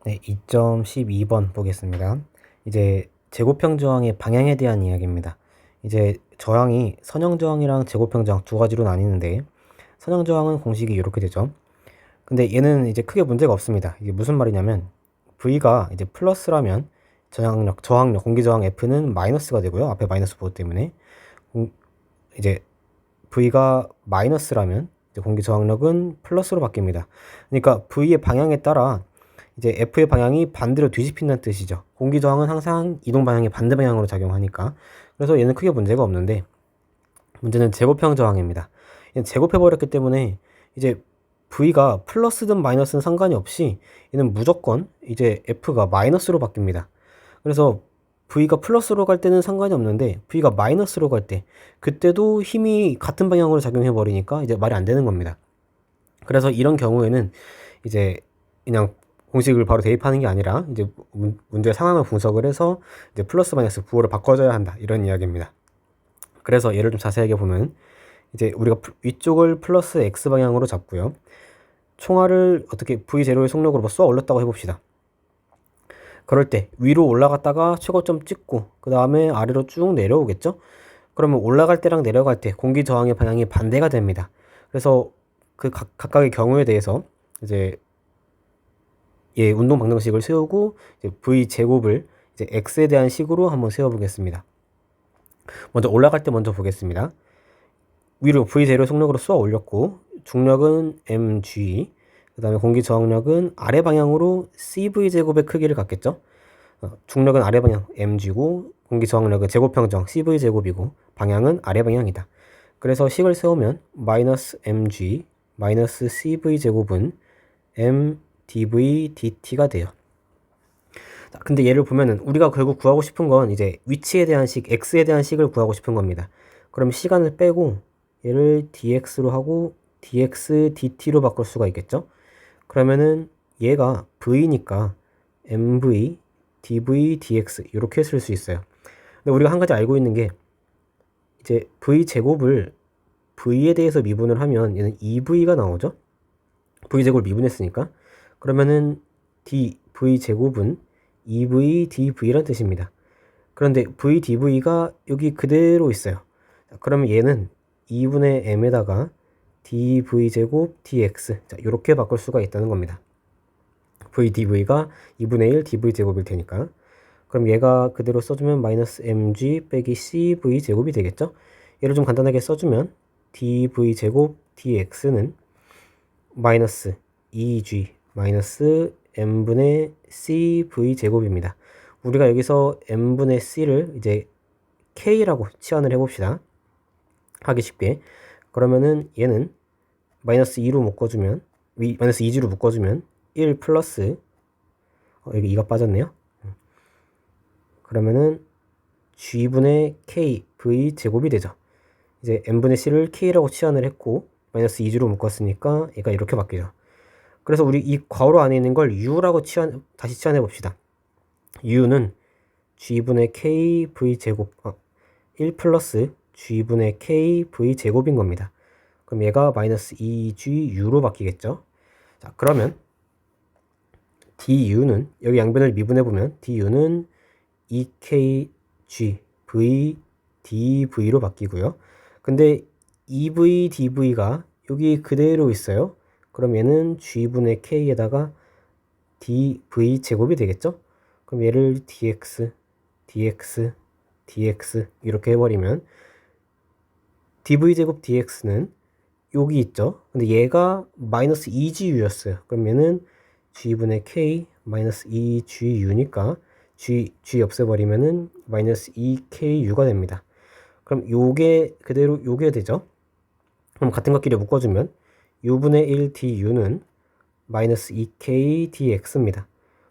네, 2.12번 보겠습니다. 이제 제곱형 저항의 방향에 대한 이야기입니다. 이제 저항이 선형 저항이랑 제곱형 저항 두 가지로 나뉘는데, 선형 저항은 공식이 이렇게 되죠. 근데 얘는 이제 크게 문제가 없습니다. 이게 무슨 말이냐면 V가 이제 플러스라면 저항력, 공기 저항 F는 마이너스가 되고요. 앞에 마이너스 보호 때문에 이제 V가 마이너스라면 이제 공기 저항력은 플러스로 바뀝니다. 그러니까 V의 방향에 따라 이제 F의 방향이 반대로 뒤집힌다는 뜻이죠. 공기 저항은 항상 이동 방향의 반대 방향으로 작용하니까. 그래서 얘는 크게 문제가 없는데, 문제는 제곱형 저항입니다. 얘는 제곱해버렸기 때문에 이제 V가 플러스든 마이너스는 상관이 없이 얘는 무조건 이제 F가 마이너스로 바뀝니다. 그래서 V가 플러스로 갈 때는 상관이 없는데 V가 마이너스로 갈 때 그때도 힘이 같은 방향으로 작용해 버리니까 이제 말이 안 되는 겁니다. 그래서 이런 경우에는 이제 그냥 공식을 바로 대입하는 게 아니라 이제 문제의 상황을 분석을 해서 이제 플러스 마이너스 부호를 바꿔줘야 한다, 이런 이야기입니다. 그래서 예를 좀 자세하게 보면 이제 우리가 위쪽을 플러스 x 방향으로 잡고요. 총알을 어떻게 V0의 속력으로 쏘아 올렸다고 해봅시다. 그럴 때 위로 올라갔다가 최고점 찍고 그 다음에 아래로 쭉 내려오겠죠? 그러면 올라갈 때랑 내려갈 때 공기 저항의 방향이 반대가 됩니다. 그래서 그 각각의 경우에 대해서 이제 운동 방정식을 세우고 이제 V 제곱을 이제 x에 대한 식으로 한번 세워보겠습니다. 먼저 올라갈 때 먼저 보겠습니다. 위로 V0 속력으로 쏘아 올렸고 중력은 mg, 그 다음에 공기 저항력은 아래 방향으로 cv 제곱의 크기를 갖겠죠. 중력은 아래 방향 mg고 공기 저항력은 제곱형 저항 cv 제곱이고 방향은 아래 방향이다. 그래서 식을 세우면 마이너스 mg 마이너스 cv 제곱은 m dv dt가 돼요. 근데 얘를 보면은 우리가 결국 구하고 싶은 건 이제 위치에 대한 식, x에 대한 식을 구하고 싶은 겁니다. 그럼 시간을 빼고 얘를 dx로 하고 dx dt로 바꿀 수가 있겠죠? 그러면은 얘가 v니까 mv dv dx 이렇게 쓸 수 있어요. 근데 우리가 한 가지 알고 있는 게 이제 v 제곱을 v에 대해서 미분을 하면 얘는 2v가 나오죠? v 제곱을 미분했으니까. 그러면은 v 제곱은 2v dv란 뜻입니다. 그런데 v dv가 여기 그대로 있어요. 그러면 얘는 2분의 m에다가 dv 제곱 dx, 자, 이렇게 바꿀 수가 있다는 겁니다. v dv가 2분의 1 dv 제곱일 테니까. 그럼 얘가 그대로 써주면 마이너스 mg 빼기 cv 제곱이 되겠죠? 얘를 좀 간단하게 써주면 dv 제곱 dx는 마이너스 2g 마이너스 m분의 cv 제곱입니다. 우리가 여기서 m분의 c를 이제 k라고 치환을 해봅시다. 하기 쉽게. 그러면은 얘는 마이너스 2로 묶어주면 마이너스 2g로 묶어주면 1 플러스 여기 2가 빠졌네요. 그러면은 g분의 k v 제곱이 되죠. 이제 m분의 c를 k라고 치환을 했고 마이너스 2g로 묶었으니까 얘가 이렇게 바뀌죠. 그래서 우리 이 괄호 안에 있는 걸 u라고 다시 치환해 봅시다. u는 g분의 k v 제곱 1 플러스 g분의 k v 제곱인 겁니다. 그럼 얘가 마이너스 2gu로 바뀌겠죠. 자, 그러면 du는 여기 양변을 미분해 보면 du는 2kg v dv로 바뀌고요. 근데 2v dv가 여기 그대로 있어요. 그럼 얘는 g분의 k에다가 dv 제곱이 되겠죠. 그럼 얘를 dx 이렇게 해버리면 dv 제곱 dx는 여기 있죠. 근데 얘가 마이너스 2gu였어요. 그럼 얘는 g분의 k 마이너스 2gu니까 g 없애버리면은 마이너스 2ku가 됩니다. 그럼 요게 그대로 요게 되죠. 그럼 같은 것끼리 묶어주면 u분의 1 du는 마이너스 2k dx입니다.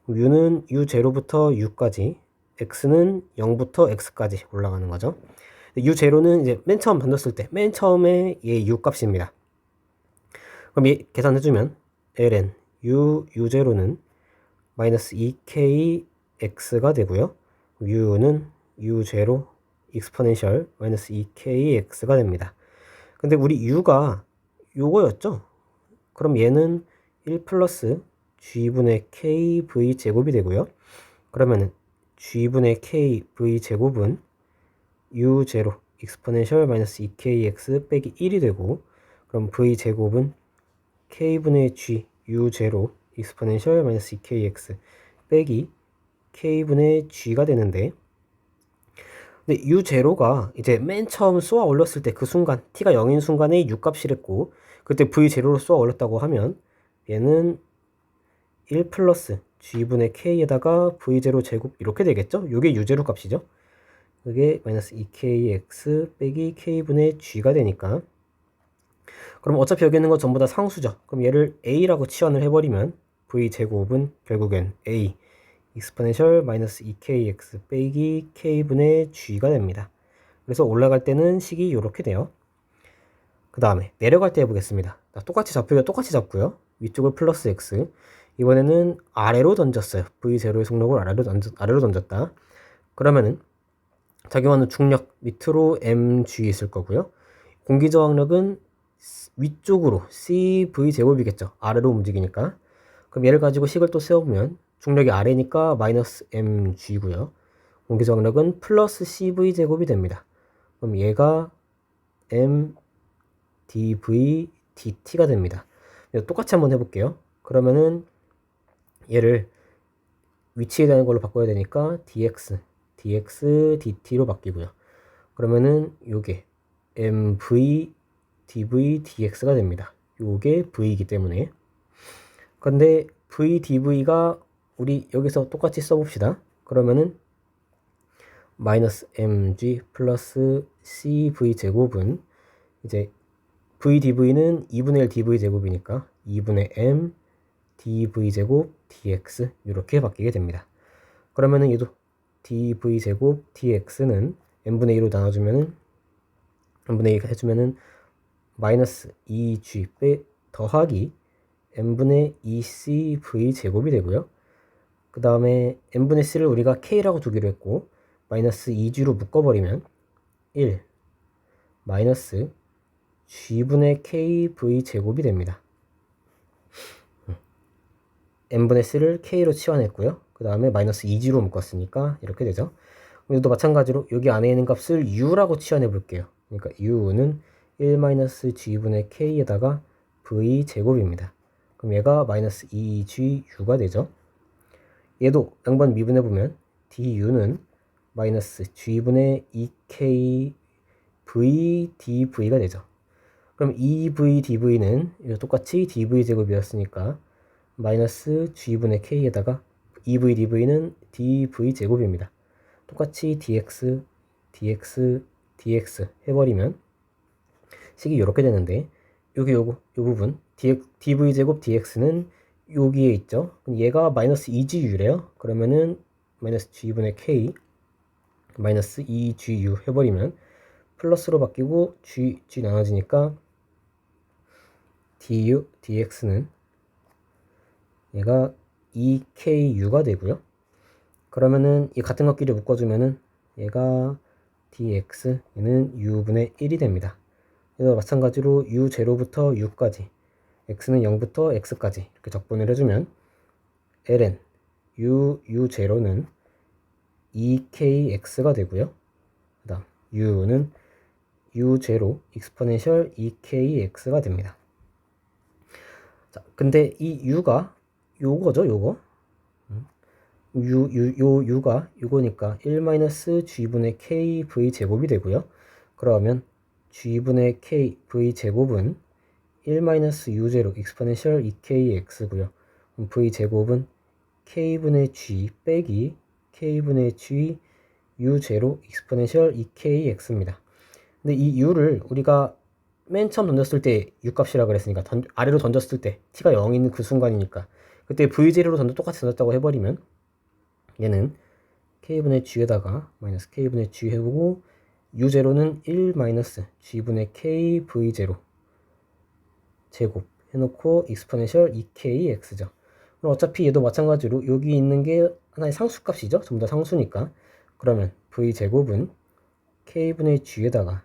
u는 u0부터 u까지, x는 0부터 x까지 올라가는 거죠. u0는 이제 맨 처음 던졌을 때 맨 처음에 얘 u 값입니다. 그럼 얘 계산해주면 ln u0는 마이너스 2k x가 되고요. u는 u0 익스포넨셜 마이너스 2k x가 됩니다. 근데 우리 u가 요거였죠? 그럼 얘는 1 플러스 g분의 kv 제곱이 되고요. 그러면은 g분의 kv 제곱은 u0 exponential 마이너스 2kx 빼기 1이 되고, 그럼 v 제곱은 k분의 g u0 exponential 마이너스 2kx 빼기 k분의 g가 되는데, 근데 u0가 이제 맨 처음 쏘아 올렸을 때 그 순간 t가 0인 순간에 u 값이랬고, 그때 v0로 쏘아 올렸다고 하면 얘는 1 플러스 g분의 k에다가 v0 제곱 이렇게 되겠죠? 이게 u0 값이죠. 그게 마이너스 2kx 빼기 k분의 g가 되니까, 그럼 어차피 여기 있는 거 전부 다 상수죠. 그럼 얘를 a라고 치환을 해버리면 v제곱은 결국엔 a exponential 마이너스 2kx 빼기 k분의 g가 됩니다. 그래서 올라갈 때는 식이 이렇게 돼요. 그 다음에 내려갈 때 해보겠습니다. 똑같이 잡고요. 위쪽을 플러스 x, 이번에는 아래로 던졌어요. v0의 속력을 아래로 던졌다. 그러면은 작용하는 중력 밑으로 mg 있을 거고요. 공기저항력은 위쪽으로 cv 제곱이겠죠. 아래로 움직이니까. 그럼 얘를 가지고 식을 또 세워보면 중력이 아래니까 마이너스 mg고요. 공기저항력은 플러스 cv 제곱이 됩니다. 그럼 얘가 m dv dt가 됩니다. 똑같이 한번 해볼게요. 그러면은 얘를 위치에 대한 걸로 바꿔야 되니까 dx dt로 바뀌고요. 그러면은 요게 mv dv dx가 됩니다. 요게 v이기 때문에. 근데 v dv가 우리 여기서 똑같이 써봅시다. 그러면은 마이너스 mg 플러스 cv 제곱은 이제 v dv는 2분의 1 dv 제곱이니까 2분의 m dv 제곱 dx 이렇게 바뀌게 됩니다. 그러면은 얘도 dv 제곱 dx는 n분의 2로 나눠주면은 n분의 2 해주면은 마이너스 2g 더하기 n분의 2cv 제곱이 되고요. 그 다음에 n분의 c를 우리가 k라고 두기로 했고 마이너스 2g로 묶어버리면 1 마이너스 g분의 kv 제곱이 됩니다. n분의 c를 k로 치환했고요. 그 다음에 마이너스 2g로 묶었으니까 이렇게 되죠. 여기도 마찬가지로 여기 안에 있는 값을 u라고 치환해 볼게요. 그러니까 u는 1 마이너스 g분의 k에다가 v 제곱입니다. 그럼 얘가 마이너스 2gu가 되죠. 얘도 양변 미분해 보면 du는 마이너스 g분의 2k v dv가 되죠. 그럼 2v dv는 똑같이 dv 제곱이었으니까 마이너스 g분의 k에다가 2v dv는 dv 제곱입니다. 똑같이 dx 해버리면 식이 이렇게 되는데, 요 부분 dv 제곱 dx는 여기에 있죠. 얘가 마이너스 2gu래요. 그러면은 마이너스 g분의 k 마이너스 2gu 해버리면 플러스로 바뀌고 g 나눠지니까 du dx는 얘가 2ku가 되고요. 그러면은 이 같은 것끼리 묶어주면은 얘가 dx 얘는 u분의 1이 됩니다. 그래서 마찬가지로 u0부터 u까지, x는 0부터 x까지 이렇게 적분을 해주면 ln u0는 2kx가 되고요. 그 다음 u는 u0 exponential 2kx가 됩니다. 자, 근데 이 u가 요거죠, 요거. u가 요거니까 1 g분의 kv 제곱이 되고요. 그러면 g분의 kv 제곱은 1 u0 exponential 2kx고요. 그럼 v 제곱은 k분의 g 빼기 k분의 g u0 exponential 2kx입니다. 근데 이 u를 우리가 맨 처음 던졌을 때 u 값이라 그랬으니까 아래로 던졌을 때 t가 0인 그 순간이니까 그때 v0로 똑같이 던졌다고 해버리면 얘는 k분의 g에다가 마이너스 k분의 g 해보고 u0는 1 마이너스 g분의 kv0 제곱 해놓고 exponential 2kx죠. 그럼 어차피 얘도 마찬가지로 여기 있는 게 하나의 상수값이죠. 전부 다 상수니까. 그러면 v제곱은 k분의 g에다가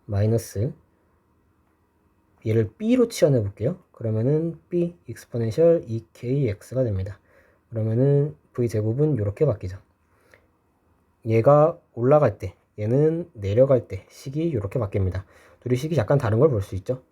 마이너스 얘를 b로 치환해 볼게요. 그러면은 b exponential 2kx가 됩니다. 그러면은 v제곱은 이렇게 바뀌죠. 얘가 올라갈 때, 얘는 내려갈 때 식이 이렇게 바뀝니다. 둘이 식이 약간 다른 걸 볼 수 있죠.